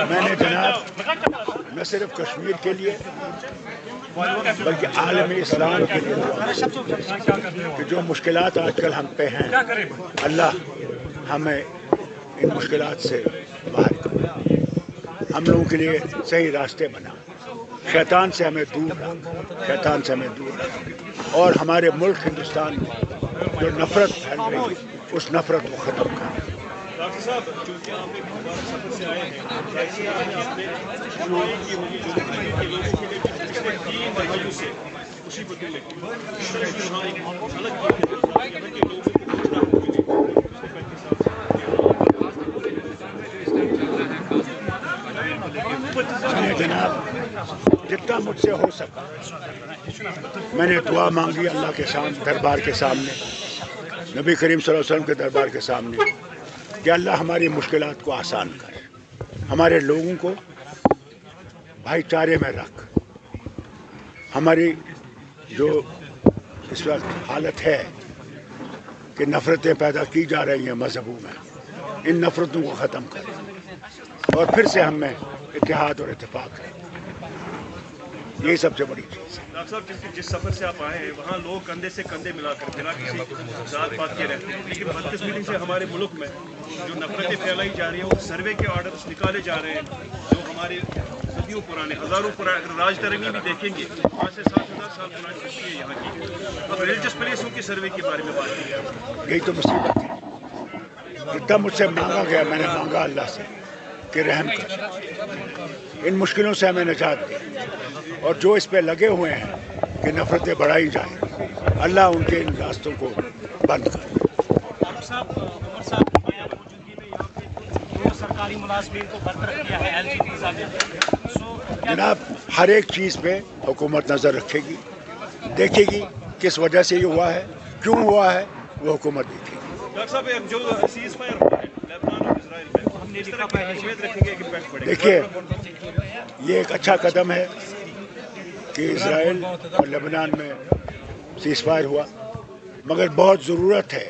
میں نے جناب نہ صرف کشمیر کے لیے بلکہ عالم اسلام کے لیے کہ جو مشکلات آج کل ہم پہ ہیں، اللہ ہمیں ان مشکلات سے باہر کرے، ہم لوگوں کے لیے صحیح راستے بنا، شیطان سے ہمیں دور رکھ اور ہمارے ملک ہندوستان میں جو نفرت پھیل رہی ہے اس نفرت کو ختم کریں۔ ڈاکٹر صاحب، چونکہ آپ ایک مبارک سفر سے آئے ہیں، آپ نے رہنمائی کی ہوگی جو کے لوگوں کے لیے پچھلے 3 دہائیوں سے مصیبتوں میں اس طرح کی وہاں ایک الگ یہاں کے لوگوں کو کچھ راحت ملی پچھلے 35 سال سے۔ جناب جتنا مجھ سے ہو سکا میں نے دعا مانگی اللہ کے سامنے، دربار کے سامنے، نبی کریم صلی اللہ علیہ وسلم کے دربار کے سامنے کہ اللہ ہماری مشکلات کو آسان کرے، ہمارے لوگوں کو بھائی چارے میں رکھ، ہماری جو اس وقت حالت ہے کہ نفرتیں پیدا کی جا رہی ہیں مذہبوں میں، ان نفرتوں کو ختم کرے اور پھر سے ہم میں اتحاد اور اتفاق ہے، یہی سب سے بڑی چیز ہے۔ ڈاکٹر صاحب، جس سفر سے آپ آئے ہیں وہاں لوگ کندھے سے کندھے ملا کر بنا کسی ذات پات کے رہتے ہیں، لیکن بدقسمتی سے ہمارے ملک میں جو نفرتیں پھیلائی جا رہی ہیں وہ سروے کے آرڈرز نکالے جا رہے ہیں جو ہمارے صدیوں پرانے، ہزاروں پرانے، اگر راج ترنگی بھی دیکھیں گے 5 سے 7,000 سال پرانی ہسٹری ہے یہاں کی۔ اب ریلیجس پلیسوں کی سروے کے بارے میں بات کی ہے، یہی تو مصیبت ہے۔ جتنا مجھ سے مانگا گیا میں نے مانگا اللہ سے کہ رحم کر، ان مشکلوں سے ہمیں نجات دے، اور جو اس پہ لگے ہوئے ہیں کہ نفرتیں بڑھائی جائیں، اللہ ان کے ان راستوں کو بند کرے۔ عمر صاحب کی موجودگی میں یہاں پہ 2 سرکاری ملازمین کو برطرف کیا ہے LG ویزا میں۔ جناب ہر ایک چیز پہ حکومت نظر رکھے گی، دیکھے گی کس وجہ سے یہ ہوا ہے، کیوں ہوا ہے، وہ حکومت دیکھے گی۔ ڈاکٹر صاحب، جو سیز فائر ہوا ہے لیبنان اور اسرائیل میں، ہم نے اس طرح کی اہمیت رکھیں گے کہ امپیکٹ پڑے گا۔ دیکھیے یہ ایک اچھا قدم ہے کہ اسرائیل اور لبنان میں سیز فائر ہوا، مگر بہت ضرورت ہے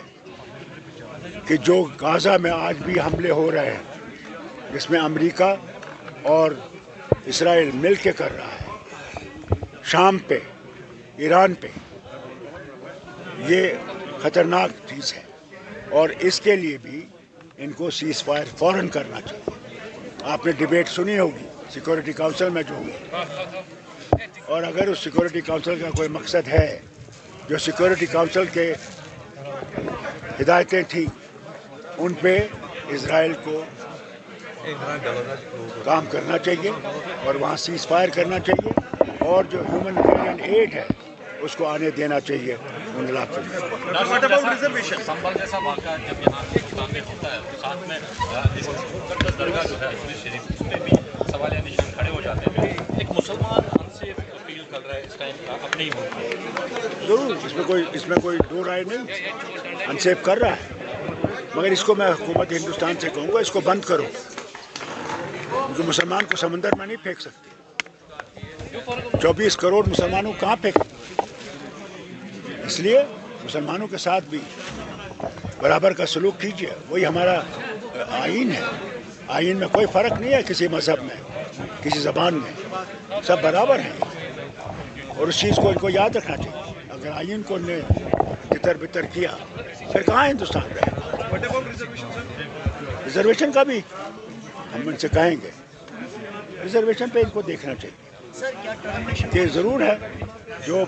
کہ جو غزہ میں آج بھی حملے ہو رہے ہیں جس میں امریکہ اور اسرائیل مل کے کر رہا ہے، شام پہ، ایران پہ، یہ خطرناک چیز ہے اور اس کے لیے بھی ان کو سیز فائر فوراً کرنا چاہیے۔ آپ نے ڈیبیٹ سنی ہوگی سیکورٹی کونسل میں جو ہوئی، اور اگر اس سیکورٹی کونسل کا کوئی مقصد ہے، جو سیکورٹی کونسل کے ہدایتیں تھیں ان پہ اسرائیل کو کام کرنا چاہیے اور وہاں سیز فائر کرنا چاہیے، اور جو ہیومنٹیرین ایڈ ہے اس کو آنے دینا چاہیے ان علاقوں میں۔ سنبھل جیسا واقعہ جب یہاں میں ہوتا ہے ساتھ میں مقدس درگاہ جو ہے شریف، اس میں بھی سوالیہ نشان کھڑے ہو جاتے ہیں۔ ایک مسلمان انسیف فیل کر رہا ہے اس ٹائم اپنے ہی ملک میں، ضرور اس میں کوئی دو رائے نہیں، انسیف کر رہا ہے، مگر اس کو میں حکومت ہندوستان سے کہوں گا اس کو بند کرو، کیونکہ مسلمان کو سمندر میں نہیں پھینک سکتے، 24 کروڑ مسلمانوں کو کہاں پھینک، اس لیے مسلمانوں کے ساتھ بھی برابر کا سلوک کیجیے، وہی ہمارا آئین ہے، آئین میں کوئی فرق نہیں ہے کسی مذہب میں، کسی زبان میں، سب برابر ہیں، اور اس چیز کو ان کو یاد رکھنا چاہیے۔ اگر آئین کو نے تتر بتر کیا پھر کہاں ہندوستان رہے گا؟ ریزرویشن کا بھی ہم ان سے کہیں گے، ریزرویشن پہ ان کو دیکھنا چاہیے کہ ضرور ہے جو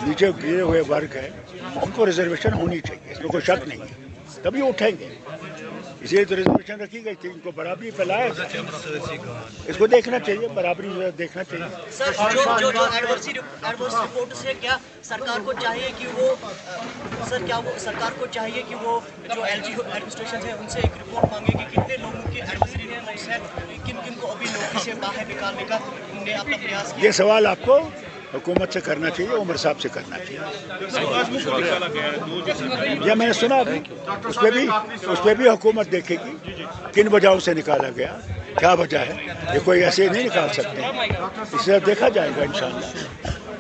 نیچے گرے ہوئے ورگ ہے ان کو ریزرویشن ہونی چاہیے، اس میں کوئی شک نہیں ہے، تبھی اٹھیں گے، اسی لیے تو ریزرویشن رکھی گئی تھی، ان کو برابری پہ لایا گیا، اس کو دیکھنا چاہیے، برابری دیکھنا چاہیے۔ سر جو ایڈورسی رپورٹ سے کیا سرکار کو چاہیے کہ وہ سرکار کو چاہیے کہ وہ جو LG ایڈمنسٹریشن ہے ان سے ایک رپورٹ مانگے کہ کتنے لوگوں کی ایڈورسری رپورٹس ہیں، کن کن کو ابھی نوکری سے باہر نکالنے کا انہوں نے اپنا پریاس کیا۔ یہ سوال آپ کو حکومت سے کرنا چاہیے، عمر صاحب سے کرنا چاہیے۔ یہ میں نے سنا ابھی، اس پہ بھی حکومت دیکھے گی کن وجہوں سے نکالا گیا، کیا وجہ ہے، یہ کوئی ایسے نہیں نکال سکتے، اس سے دیکھا جائے گا انشاءاللہ۔